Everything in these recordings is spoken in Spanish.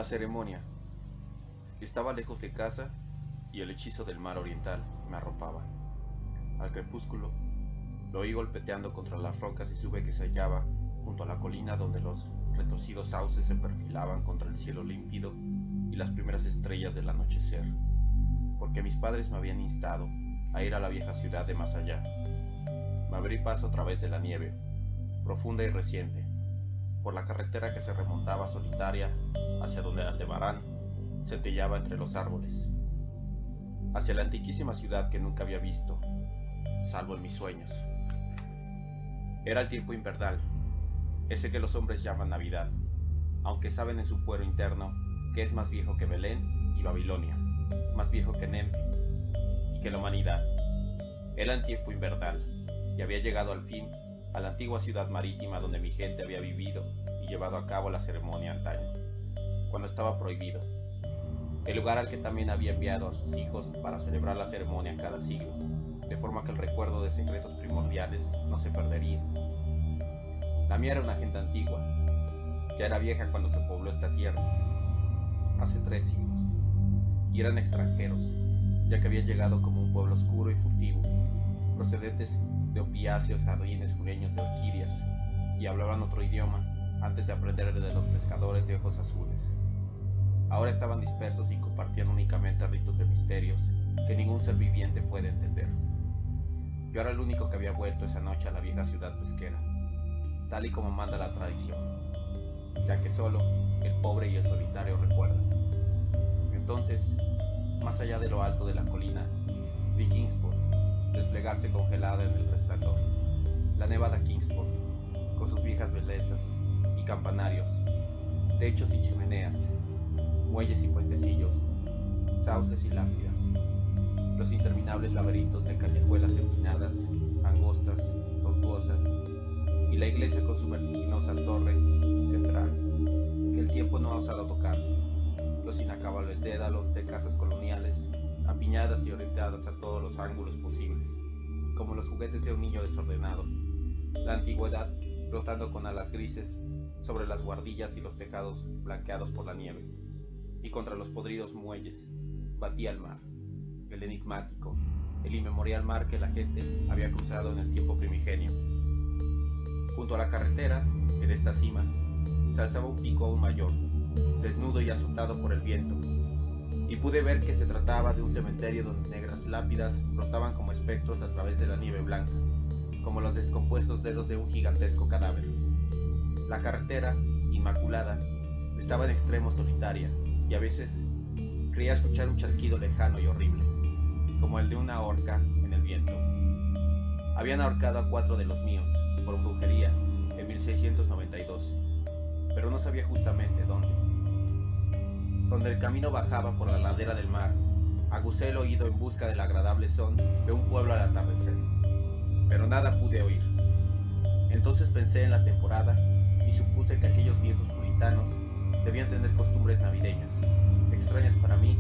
La ceremonia. Estaba lejos de casa y el hechizo del mar oriental me arropaba. Al crepúsculo, lo oí golpeteando contra las rocas y supe que se hallaba junto a la colina donde los retorcidos sauces se perfilaban contra el cielo límpido y las primeras estrellas del anochecer, porque mis padres me habían instado a ir a la vieja ciudad de más allá. Me abrí paso a través de la nieve, profunda y reciente, por la carretera que se remontaba solitaria hacia donde Aldebarán centelleaba entre los árboles, hacia la antiquísima ciudad que nunca había visto, salvo en mis sueños. Era el tiempo invernal, ese que los hombres llaman Navidad, aunque saben en su fuero interno que es más viejo que Belén y Babilonia, más viejo que Nemfi y que la humanidad. Era el tiempo invernal y había llegado al fin a la antigua ciudad marítima donde mi gente había vivido y llevado a cabo la ceremonia antaño, cuando estaba prohibido, el lugar al que también había enviado a sus hijos para celebrar la ceremonia cada siglo, de forma que el recuerdo de secretos primordiales no se perdería. La mía era una gente antigua, ya era vieja cuando se pobló esta tierra, hace 3 siglos, y eran extranjeros, ya que habían llegado como un pueblo oscuro y furtivo, procedentes de opiáceos jardines sureños de orquídeas, y hablaban otro idioma antes de aprender de los pescadores de ojos azules. Ahora estaban dispersos y compartían únicamente ritos de misterios que ningún ser viviente puede entender. Yo era el único que había vuelto esa noche a la vieja ciudad pesquera, tal y como manda la tradición, ya que solo el pobre y el solitario recuerdan. Entonces, más allá de lo alto de la colina, vi Kingsport desplegarse congelada en el resplandor, la nevada Kingsport, con sus viejas veletas y campanarios, techos y chimeneas, muelles y puentecillos, sauces y lápidas, los interminables laberintos de callejuelas empinadas, angostas, tortuosas, y la iglesia con su vertiginosa torre central, que el tiempo no ha osado tocar, los inacabables dédalos de casas coloniales, apiñadas y orientadas a todos los ángulos posibles, como los juguetes de un niño desordenado, la antigüedad flotando con alas grises sobre las guardillas y los tejados blanqueados por la nieve, y contra los podridos muelles batía el mar, el enigmático, el inmemorial mar que la gente había cruzado en el tiempo primigenio. Junto a la carretera, en esta cima, se alzaba un pico aún mayor, desnudo y azotado por el viento, y pude ver que se trataba de un cementerio donde negras lápidas flotaban como espectros a través de la nieve blanca, como los descompuestos dedos de un gigantesco cadáver. La carretera, inmaculada, estaba en extremo solitaria, y a veces creía escuchar un chasquido lejano y horrible, como el de una horca en el viento. Habían ahorcado a 4 de los míos, por brujería, en 1692, pero no sabía justamente dónde. Donde el camino bajaba por la ladera del mar, agucé el oído en busca del agradable son de un pueblo al atardecer, pero nada pude oír. Entonces pensé en la temporada y supuse que aquellos viejos puritanos debían tener costumbres navideñas, extrañas para mí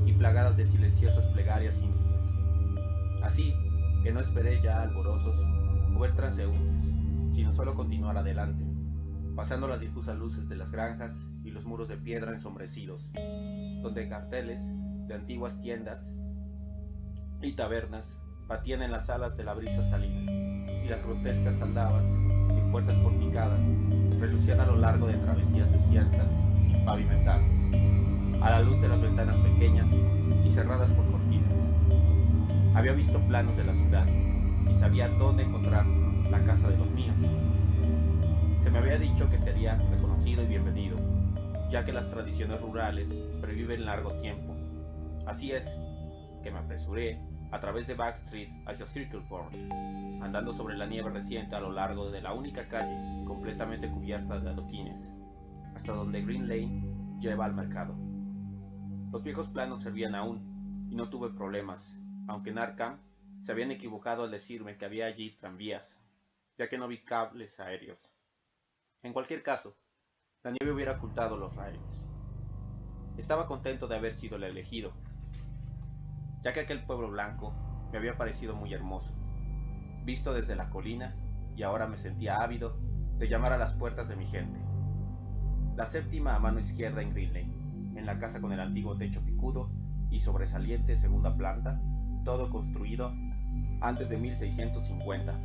y plagadas de silenciosas plegarias íntimas. Así que no esperé ya alborosos o ver transeúntes, sino solo continuar adelante, pasando las difusas luces de las granjas y los muros de piedra ensombrecidos, donde carteles de antiguas tiendas y tabernas batían en las alas de la brisa salina, y las grotescas aldabas y puertas porticadas relucían a lo largo de travesías desiertas y sin pavimentar, a la luz de las ventanas pequeñas y cerradas por cortinas. Había visto planos de la ciudad y sabía dónde encontrar la casa de los míos. Se me había dicho que sería reconocido y bienvenido, ya que las tradiciones rurales perviven largo tiempo. Así es que me apresuré a través de Back Street hacia Circle Point, andando sobre la nieve reciente a lo largo de la única calle completamente cubierta de adoquines, hasta donde Green Lane lleva al mercado. Los viejos planos servían aún, y no tuve problemas, aunque en Arkham se habían equivocado al decirme que había allí tranvías, ya que no vi cables aéreos. En cualquier caso, la nieve hubiera ocultado los raíles. Estaba contento de haber sido el elegido, ya que aquel pueblo blanco me había parecido muy hermoso, visto desde la colina, y ahora me sentía ávido de llamar a las puertas de mi gente. La séptima a mano izquierda en Green Lane, en la casa con el antiguo techo picudo y sobresaliente segunda planta, todo construido antes de 1650.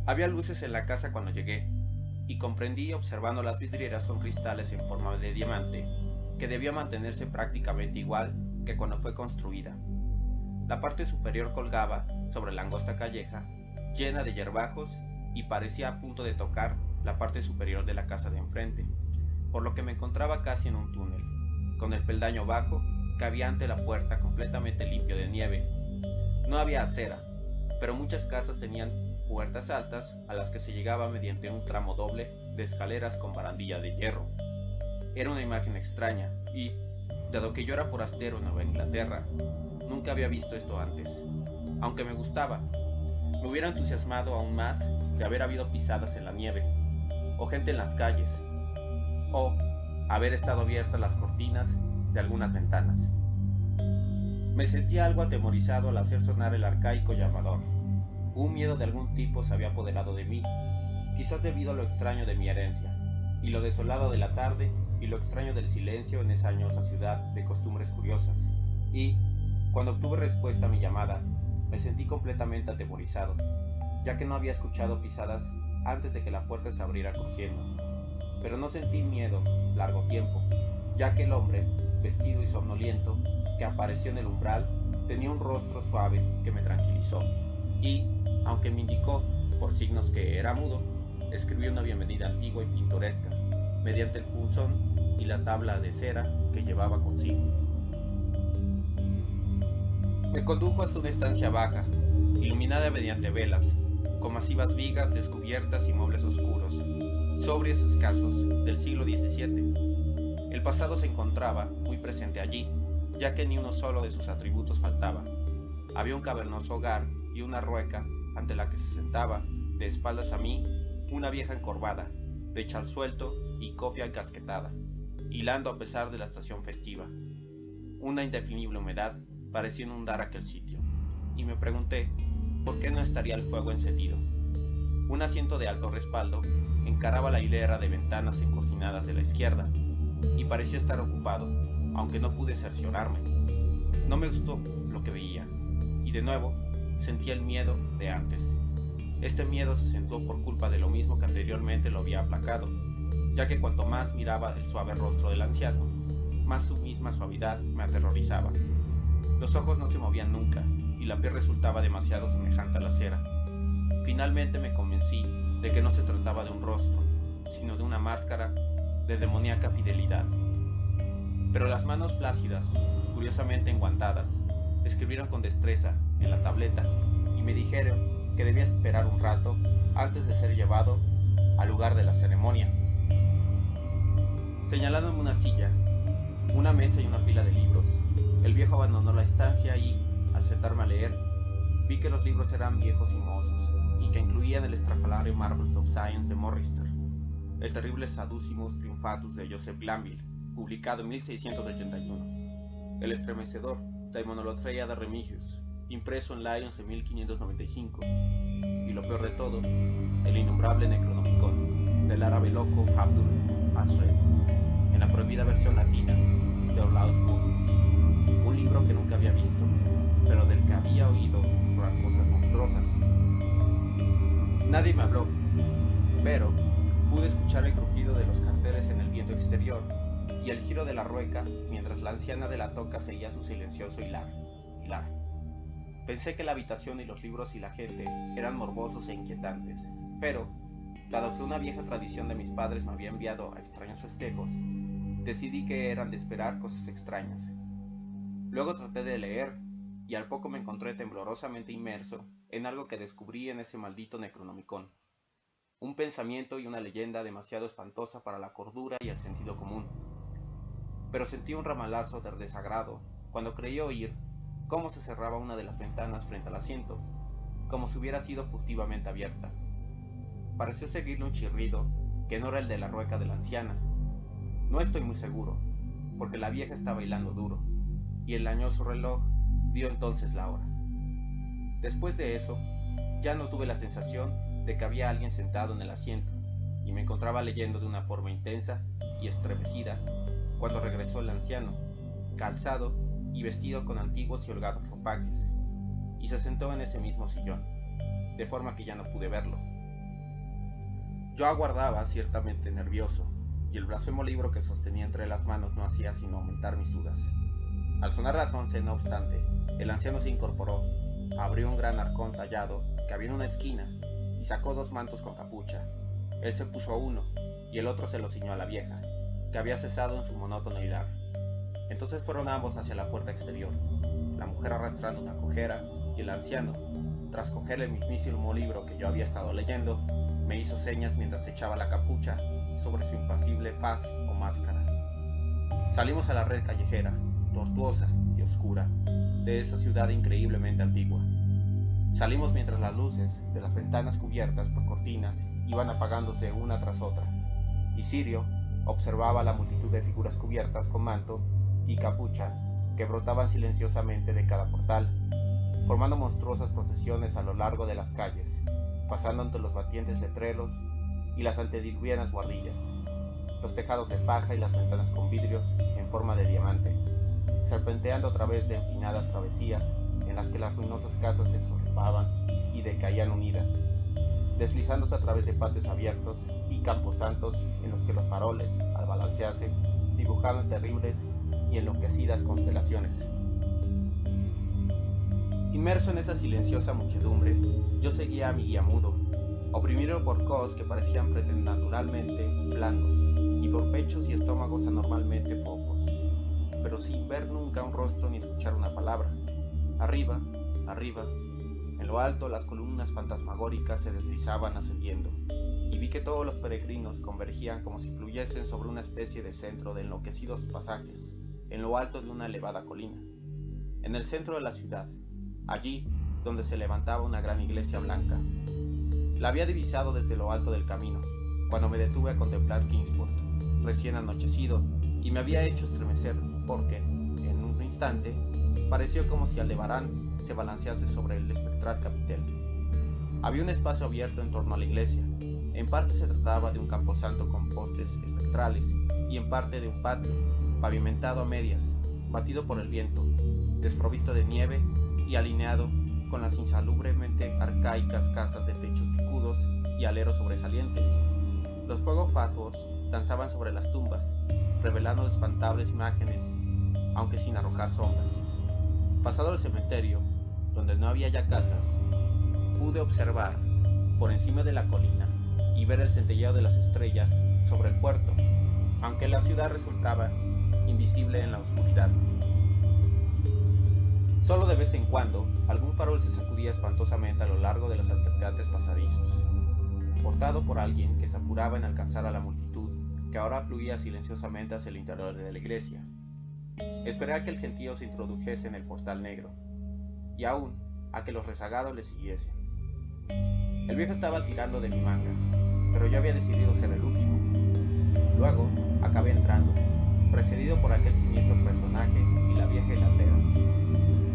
Había luces en la casa cuando llegué, y comprendí, observando las vidrieras con cristales en forma de diamante, que debía mantenerse prácticamente igual que cuando fue construida. La parte superior colgaba sobre la angosta calleja, llena de hierbajos, y parecía a punto de tocar la parte superior de la casa de enfrente, por lo que me encontraba casi en un túnel, con el peldaño bajo que había ante la puerta completamente limpio de nieve. No había acera, pero muchas casas tenían puertas altas a las que se llegaba mediante un tramo doble de escaleras con barandilla de hierro. Era una imagen extraña y, dado que yo era forastero en Nueva Inglaterra, nunca había visto esto antes. Aunque me gustaba, me hubiera entusiasmado aún más de haber habido pisadas en la nieve, o gente en las calles, o haber estado abiertas las cortinas de algunas ventanas. Me sentía algo atemorizado al hacer sonar el arcaico llamador. Un miedo de algún tipo se había apoderado de mí, quizás debido a lo extraño de mi herencia, y lo desolado de la tarde, y lo extraño del silencio en esa añosa ciudad de costumbres curiosas. Y, cuando obtuve respuesta a mi llamada, me sentí completamente atemorizado, ya que no había escuchado pisadas antes de que la puerta se abriera crujiendo. Pero no sentí miedo largo tiempo, ya que el hombre, vestido y somnoliento, que apareció en el umbral, tenía un rostro suave que me tranquilizó, y, aunque me indicó, por signos que era mudo, escribió una bienvenida antigua y pintoresca, mediante el punzón y la tabla de cera que llevaba consigo. Me condujo hasta una estancia baja, iluminada mediante velas, con masivas vigas descubiertas y muebles oscuros, sobrios y escasos, del siglo XVII. El pasado se encontraba muy presente allí, ya que ni uno solo de sus atributos faltaba. Había un cavernoso hogar y una rueca ante la que se sentaba, de espaldas a mí, una vieja encorvada, de chal suelto y cofia encasquetada, hilando a pesar de la estación festiva. Una indefinible humedad parecía inundar aquel sitio, y me pregunté por qué no estaría el fuego encendido. Un asiento de alto respaldo encaraba la hilera de ventanas encortinadas de la izquierda, y parecía estar ocupado, aunque no pude cerciorarme. No me gustó lo que veía, y de nuevo sentía el miedo de antes. Este miedo se acentuó por culpa de lo mismo que anteriormente lo había aplacado, ya que cuanto más miraba el suave rostro del anciano, más su misma suavidad me aterrorizaba. Los ojos no se movían nunca, y la piel resultaba demasiado semejante a la cera. Finalmente me convencí de que no se trataba de un rostro, sino de una máscara de demoníaca fidelidad. Pero las manos flácidas, curiosamente enguantadas, escribieron con destreza en la tableta y me dijeron que debía esperar un rato antes de ser llevado al lugar de la ceremonia. Señalándome una silla, una mesa y una pila de libros, el viejo abandonó la estancia y, al sentarme a leer, vi que los libros eran viejos y mozos, y que incluían el estrafalario Marvels of Science de Morrister, el terrible Saducimus Triumphatus de Joseph Glanville, publicado en 1681, el estremecedor Daimonolotria de Remigius, impreso en Lyons en 1595, y lo peor de todo, el innombrable Necronomicon del árabe loco Abdul Asred, en la prohibida versión latina de Olaus Magnus, un libro que nunca había visto, pero del que había oído susurrar cosas monstruosas. Nadie me habló, pero pude escuchar el crujido de los carteles en el viento exterior y el giro de la rueca mientras la anciana de la toca seguía su silencioso hilar. Pensé que la habitación y los libros y la gente eran morbosos e inquietantes, pero, dado que una vieja tradición de mis padres me había enviado a extraños festejos, decidí que eran de esperar cosas extrañas. Luego traté de leer, y al poco me encontré temblorosamente inmerso en algo que descubrí en ese maldito Necronomicon. Un pensamiento y una leyenda demasiado espantosa para la cordura y el sentido común. Pero sentí un ramalazo de desagrado cuando creí oír cómo se cerraba una de las ventanas frente al asiento, como si hubiera sido furtivamente abierta. Pareció seguirle un chirrido que no era el de la rueca de la anciana. No estoy muy seguro, porque la vieja estaba hilando duro, y el añoso reloj dio entonces la hora. Después de eso, ya no tuve la sensación de que había alguien sentado en el asiento, y me encontraba leyendo de una forma intensa y estremecida cuando regresó el anciano, calzado y vestido con antiguos y holgados ropajes, y se sentó en ese mismo sillón, de forma que ya no pude verlo. Yo aguardaba ciertamente nervioso, y el blasfemo libro que sostenía entre las manos no hacía sino aumentar mis dudas. Al sonar las 11, no obstante, el anciano se incorporó, abrió un gran arcón tallado que había en una esquina y sacó 2 mantos con capucha. Él se puso uno y el otro se lo ciñó a la vieja, que había cesado en su monótono hilar. Entonces fueron ambos hacia la puerta exterior, la mujer arrastrando una cojera y el anciano, tras coger el mismísimo libro que yo había estado leyendo, me hizo señas mientras echaba la capucha sobre su impasible faz o máscara. Salimos a la red callejera, tortuosa y oscura, de esa ciudad increíblemente antigua. Salimos mientras las luces de las ventanas cubiertas por cortinas iban apagándose una tras otra, y Sirio observaba la multitud de figuras cubiertas con manto y capucha que brotaban silenciosamente de cada portal, formando monstruosas procesiones a lo largo de las calles, pasando entre los batientes letreros y las antediluvianas guardillas, los tejados de paja y las ventanas con vidrios en forma de diamante, serpenteando a través de empinadas travesías en las que las ruinosas casas se solpaban y decaían unidas, deslizándose a través de patios abiertos y camposantos en los que los faroles, al balancearse, dibujaban terribles y enloquecidas constelaciones. Inmerso en esa silenciosa muchedumbre, yo seguía a mi guía mudo, oprimido por cos que parecían preternaturalmente blandos y por pechos y estómagos anormalmente fofos, pero sin ver nunca un rostro ni escuchar una palabra. Arriba, en lo alto las columnas fantasmagóricas se deslizaban ascendiendo, y vi que todos los peregrinos convergían como si fluyesen sobre una especie de centro de enloquecidos pasajes, en lo alto de una elevada colina. En el centro de la ciudad, allí donde se levantaba una gran iglesia blanca. La había divisado desde lo alto del camino, cuando me detuve a contemplar Kingsport, recién anochecido, y me había hecho estremecer porque, en un instante, pareció como si Aldebarán se balancease sobre el espectral capitel. Había un espacio abierto en torno a la iglesia. En parte se trataba de un camposanto con postes espectrales, y en parte de un patio, pavimentado a medias, batido por el viento, desprovisto de nieve y alineado con las insalubremente arcaicas casas de techos picudos y aleros sobresalientes. Los fuegos fatuos danzaban sobre las tumbas, revelando espantables imágenes, aunque sin arrojar sombras. Pasado el cementerio, donde no había ya casas, pude observar, por encima de la colina, y ver el centelleo de las estrellas sobre el puerto, aunque la ciudad resultaba invisible en la oscuridad. Solo de vez en cuando, algún farol se sacudía espantosamente a lo largo de los albergantes pasadizos, portado por alguien que se apuraba en alcanzar a la multitud que ahora fluía silenciosamente hacia el interior de la iglesia. Esperé a que el gentío se introdujese en el portal negro, y aún a que los rezagados le siguiesen. El viejo estaba tirando de mi manga, pero yo había decidido ser el último. Luego acabé entrando, precedido por aquel siniestro personaje y la vieja hilandera.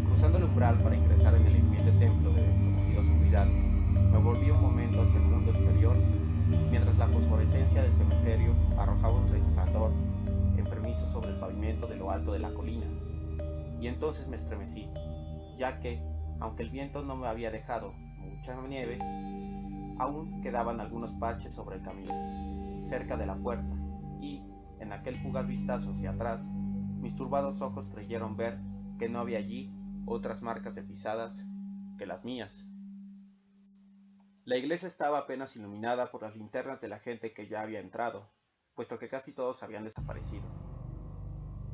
Cruzando el umbral para ingresar en el hirviente templo de desconocida oscuridad, me volví un momento hacia el mundo exterior, mientras la fosforescencia del cementerio arrojaba un resplandor enfermizo sobre el pavimento de lo alto de la colina, y entonces me estremecí, ya que, aunque el viento no me había dejado mucha nieve, aún quedaban algunos parches sobre el camino, cerca de la puerta, y, en aquel fugaz vistazo hacia atrás, mis turbados ojos creyeron ver que no había allí otras marcas de pisadas que las mías. La iglesia estaba apenas iluminada por las linternas de la gente que ya había entrado, puesto que casi todos habían desaparecido.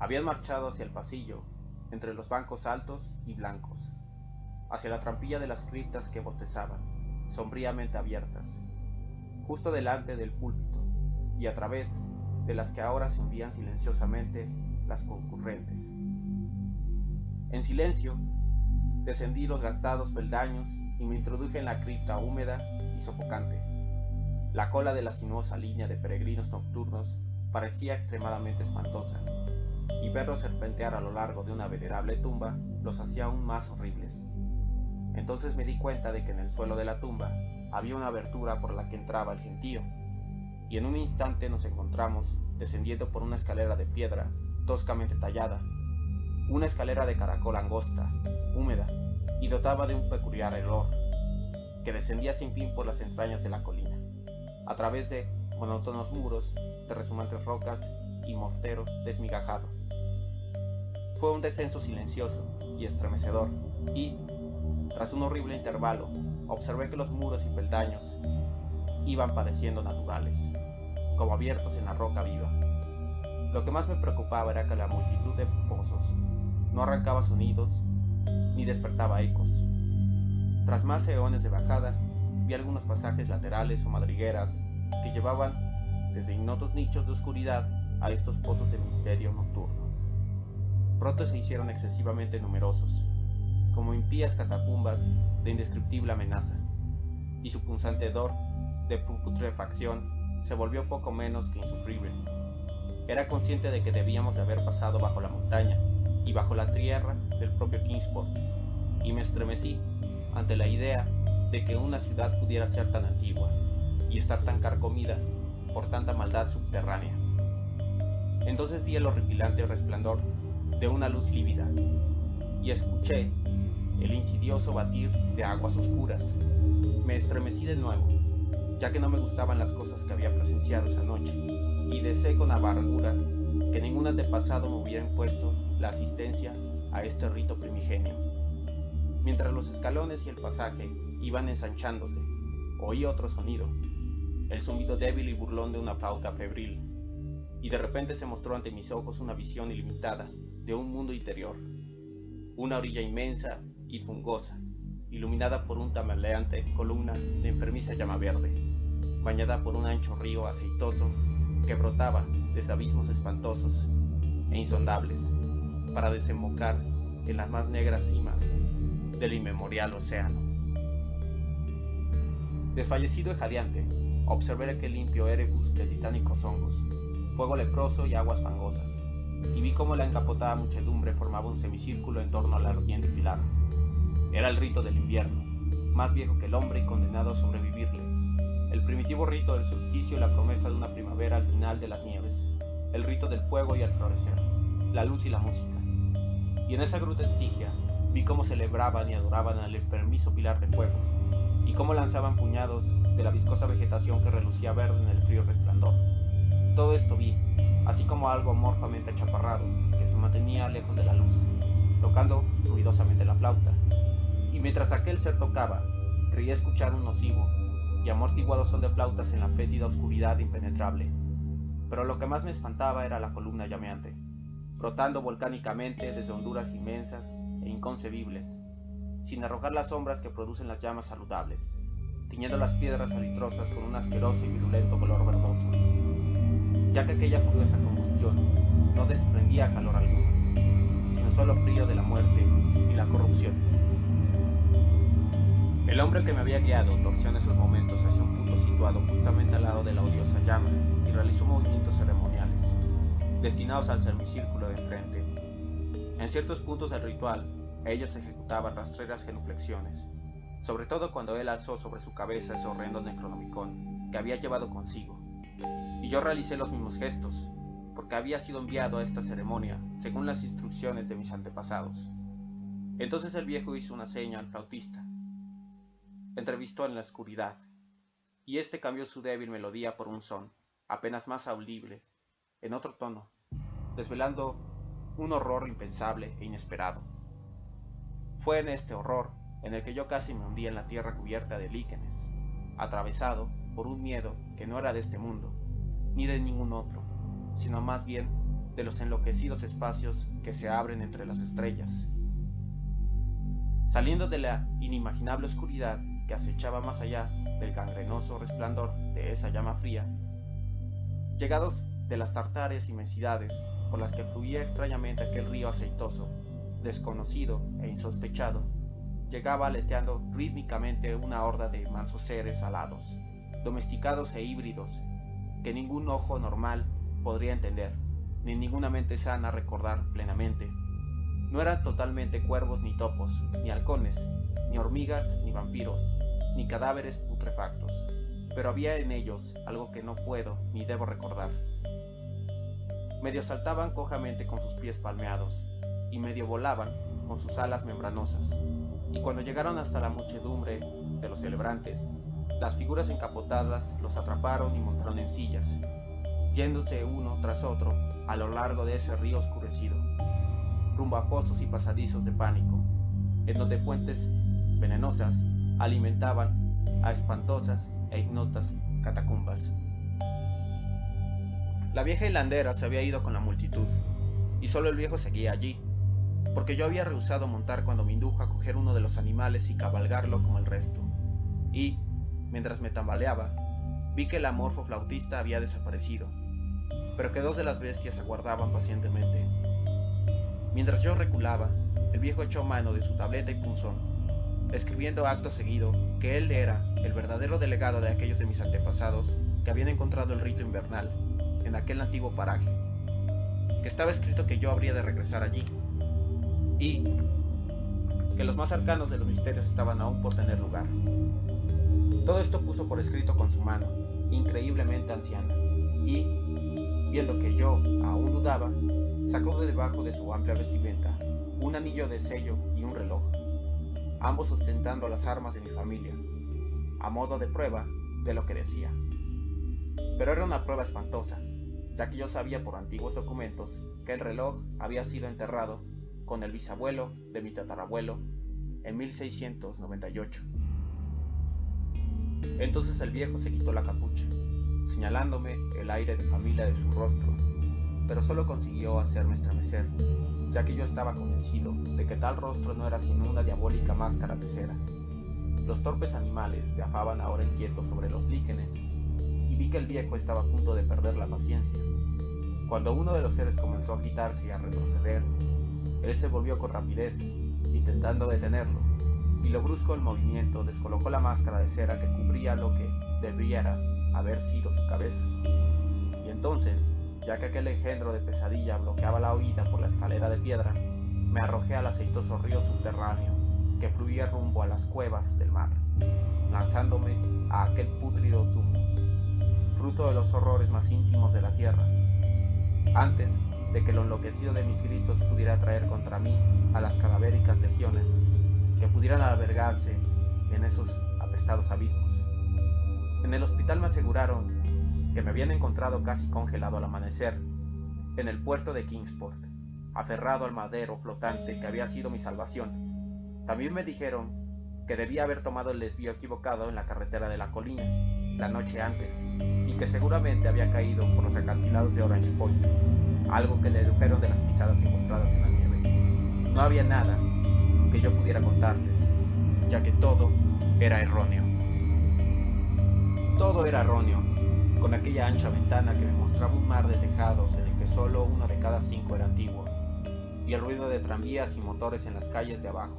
Habían marchado hacia el pasillo, entre los bancos altos y blancos, hacia la trampilla de las criptas que bostezaban, sombríamente abiertas, justo delante del púlpito, y a través de las que ahora se hundían silenciosamente las concurrentes. En silencio, descendí los gastados peldaños y me introduje en la cripta húmeda y sofocante. La cola de la sinuosa línea de peregrinos nocturnos parecía extremadamente espantosa, y verlos serpentear a lo largo de una venerable tumba los hacía aún más horribles. Entonces me di cuenta de que en el suelo de la tumba había una abertura por la que entraba el gentío, y en un instante nos encontramos descendiendo por una escalera de piedra toscamente tallada, una escalera de caracol angosta, húmeda, y dotada de un peculiar olor, que descendía sin fin por las entrañas de la colina, a través de monótonos muros de resumantes rocas y mortero desmigajado. Fue un descenso silencioso y estremecedor, y, tras un horrible intervalo, observé que los muros y peldaños iban pareciendo naturales, como abiertos en la roca viva. Lo que más me preocupaba era que la multitud de pozos no arrancaba sonidos ni despertaba ecos. Tras más eones de bajada, vi algunos pasajes laterales o madrigueras que llevaban desde ignotos nichos de oscuridad a estos pozos de misterio nocturno. Pronto se hicieron excesivamente numerosos, como impías catacumbas de indescriptible amenaza, y su punzante hedor de putrefacción se volvió poco menos que insufrible. Era consciente de que debíamos de haber pasado bajo la montaña y bajo la tierra del propio Kingsport, y me estremecí ante la idea de que una ciudad pudiera ser tan antigua y estar tan carcomida por tanta maldad subterránea. Entonces vi el horripilante resplandor de una luz lívida y escuché el insidioso batir de aguas oscuras. Me estremecí de nuevo, ya que no me gustaban las cosas que había presenciado esa noche, y deseé con amargura que ningún antepasado me hubiera impuesto la asistencia a este rito primigenio. Mientras los escalones y el pasaje iban ensanchándose, oí otro sonido, el zumbido débil y burlón de una flauta febril, y de repente se mostró ante mis ojos una visión ilimitada de un mundo interior, una orilla inmensa y fungosa, iluminada por una tambaleante columna de enfermiza llama verde, bañada por un ancho río aceitoso que brotaba desde abismos espantosos e insondables para desembocar en las más negras cimas del inmemorial océano. Desfallecido y jadeante, observé aquel limpio Erebus de titánicos hongos, fuego leproso y aguas fangosas, y vi cómo la encapotada muchedumbre formaba un semicírculo en torno al ardiente pilar. Era el rito del invierno, más viejo que el hombre y condenado a sobrevivirle, el primitivo rito del solsticio y la promesa de una primavera al final de las nieves, el rito del fuego y el florecer, la luz y la música. Y en esa gruta estigia vi cómo celebraban y adoraban al enfermizo pilar de fuego, y cómo lanzaban puñados de la viscosa vegetación que relucía verde en el frío resplandor. Todo esto vi, así como algo amorfamente achaparrado que se mantenía lejos de la luz, tocando ruidosamente la flauta, y mientras aquel ser tocaba, creía escuchar un nocivo y amortiguado son de flautas en la fétida oscuridad impenetrable. Pero lo que más me espantaba era la columna llameante, brotando volcánicamente desde honduras inmensas e inconcebibles, sin arrojar las sombras que producen las llamas saludables, tiñendo las piedras salitrosas con un asqueroso y virulento color verdoso, ya que aquella furiosa combustión no desprendía calor alguno, sino solo frío de la muerte y la corrupción. El hombre que me había guiado torció en esos momentos hacia un punto situado justamente al lado de la odiosa llama y realizó movimientos ceremoniales, destinados al semicírculo de enfrente. En ciertos puntos del ritual, ellos ejecutaban rastreras genuflexiones, sobre todo cuando él alzó sobre su cabeza ese horrendo necronomicon que había llevado consigo, y yo realicé los mismos gestos, porque había sido enviado a esta ceremonia según las instrucciones de mis antepasados. Entonces el viejo hizo una seña al flautista, entrevistó en la oscuridad, y este cambió su débil melodía por un son, apenas más audible, en otro tono, desvelando un horror impensable e inesperado. Fue en este horror en el que yo casi me hundía en la tierra cubierta de líquenes, atravesado por un miedo que no era de este mundo, ni de ningún otro, sino más bien de los enloquecidos espacios que se abren entre las estrellas. Saliendo de la inimaginable oscuridad que acechaba más allá del gangrenoso resplandor de esa llama fría, llegados de las tartares inmensidades por las que fluía extrañamente aquel río aceitoso, desconocido e insospechado, llegaba aleteando rítmicamente una horda de mansos seres alados, domesticados e híbridos, que ningún ojo normal podría entender, ni ninguna mente sana recordar plenamente. No eran totalmente cuervos ni topos, ni halcones, ni hormigas, ni vampiros, ni cadáveres putrefactos. pero había en ellos algo que no puedo ni debo recordar. Medio saltaban cojamente con sus pies palmeados, y medio volaban con sus alas membranosas, y cuando llegaron hasta la muchedumbre de los celebrantes, las figuras encapotadas los atraparon y montaron en sillas, yéndose uno tras otro a lo largo de ese río oscurecido, rumbo a fosos y pasadizos de pánico, en donde fuentes venenosas alimentaban a espantosas e ignotas catacumbas. La vieja hilandera se había ido con la multitud, y solo el viejo seguía allí, porque yo había rehusado montar cuando me indujo a coger uno de los animales y cabalgarlo como el resto, y, mientras me tambaleaba, vi que el amorfo flautista había desaparecido, pero que dos de las bestias aguardaban pacientemente. Mientras yo reculaba, el viejo echó mano de su tableta y punzón, escribiendo acto seguido que él era el verdadero delegado de aquellos de mis antepasados que habían encontrado el rito invernal en aquel antiguo paraje, que estaba escrito que yo habría de regresar allí, y que los más arcanos de los misterios estaban aún por tener lugar. Todo esto puso por escrito con su mano, increíblemente anciana, y, viendo que yo aún dudaba, sacó de debajo de su amplia vestimenta un anillo de sello y un reloj, ambos ostentando las armas de mi familia, a modo de prueba de lo que decía. Pero era una prueba espantosa, ya que yo sabía por antiguos documentos que el reloj había sido enterrado con el bisabuelo de mi tatarabuelo en 1698. Entonces el viejo se quitó la capucha, señalándome el aire de familia de su rostro, pero solo consiguió hacerme estremecer, ya que yo estaba convencido de que tal rostro no era sino una diabólica máscara de cera. Los torpes animales viajaban ahora inquietos sobre los líquenes, y vi que el viejo estaba a punto de perder la paciencia. Cuando uno de los seres comenzó a agitarse y a retroceder, él se volvió con rapidez, intentando detenerlo, y lo brusco del movimiento descolocó la máscara de cera que cubría lo que debiera haber sido su cabeza. Y entonces, ya que aquel engendro de pesadilla bloqueaba la huida por la escalera de piedra, me arrojé al aceitoso río subterráneo que fluía rumbo a las cuevas del mar, lanzándome a aquel pútrido zumo, fruto de los horrores más íntimos de la tierra, antes de que lo enloquecido de mis gritos pudiera traer contra mí a las cadavéricas legiones que pudieran albergarse en esos apestados abismos. En el hospital me aseguraron que me habían encontrado casi congelado al amanecer, en el puerto de Kingsport, aferrado al madero flotante que había sido mi salvación. También me dijeron que debía haber tomado el desvío equivocado en la carretera de la colina la noche antes, y que seguramente había caído por los acantilados de Orange Point, algo que dedujeron de las pisadas encontradas en la nieve. No había nada que yo pudiera contarles, ya que todo era erróneo. Todo era erróneo, con aquella ancha ventana que me mostraba un mar de tejados en el que solo uno de cada 5 era antiguo, y el ruido de tranvías y motores en las calles de abajo.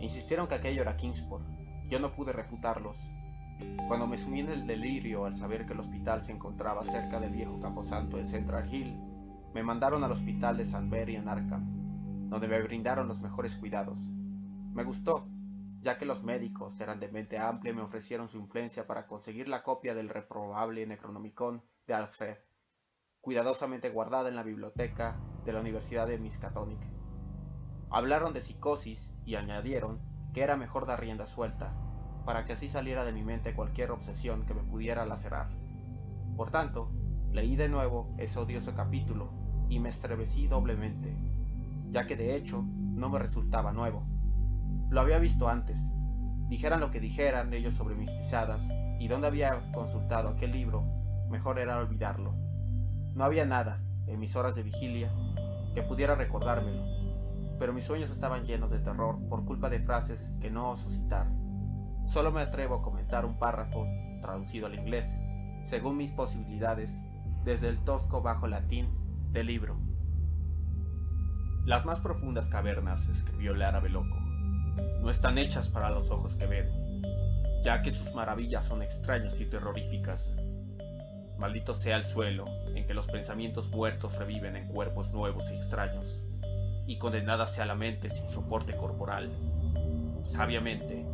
Insistieron que aquello era Kingsport, y yo no pude refutarlos. Cuando me sumí en el delirio al saber que el hospital se encontraba cerca del viejo camposanto de Central Hill, me mandaron al hospital de St. Mary en Arkham, donde me brindaron los mejores cuidados. Me gustó, ya que los médicos eran de mente amplia y me ofrecieron su influencia para conseguir la copia del reprobable Necronomicon de Alfred, cuidadosamente guardada en la biblioteca de la Universidad de Miskatonic. Hablaron de psicosis y añadieron que era mejor dar rienda suelta, para que así saliera de mi mente cualquier obsesión que me pudiera lacerar. Por tanto, leí de nuevo ese odioso capítulo y me estremecí doblemente, ya que de hecho no me resultaba nuevo. Lo había visto antes, dijeran lo que dijeran ellos sobre mis pisadas y dónde había consultado aquel libro, mejor era olvidarlo. No había nada, en mis horas de vigilia, que pudiera recordármelo, pero mis sueños estaban llenos de terror por culpa de frases que no oso citar. Solo me atrevo a comentar un párrafo, traducido al inglés, según mis posibilidades, desde el tosco bajo latín del libro. Las más profundas cavernas, escribió el árabe loco, no están hechas para los ojos que ven, ya que sus maravillas son extrañas y terroríficas. Maldito sea el suelo en que los pensamientos muertos reviven en cuerpos nuevos y extraños, y condenada sea la mente sin soporte corporal. Sabiamente,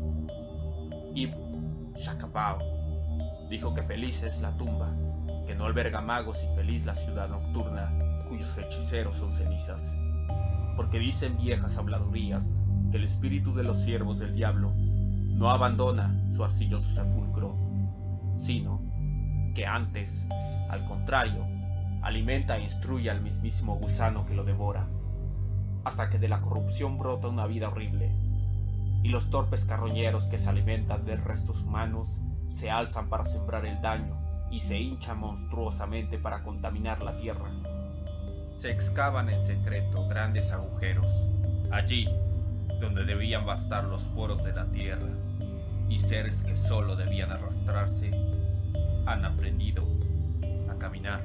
Ibn Shakabao Dijo que feliz es la tumba, que no alberga magos, y feliz la ciudad nocturna, cuyos hechiceros son cenizas. Porque dicen viejas habladurías que el espíritu de los siervos del diablo no abandona su arcilloso sepulcro, sino que antes, al contrario, alimenta e instruye al mismísimo gusano que lo devora, hasta que de la corrupción brota una vida horrible, y los torpes carroñeros que se alimentan de restos humanos se alzan para sembrar el daño y se hinchan monstruosamente para contaminar la tierra. Se excavan en secreto grandes agujeros, allí donde debían bastar los poros de la tierra, y seres que solo debían arrastrarse han aprendido a caminar.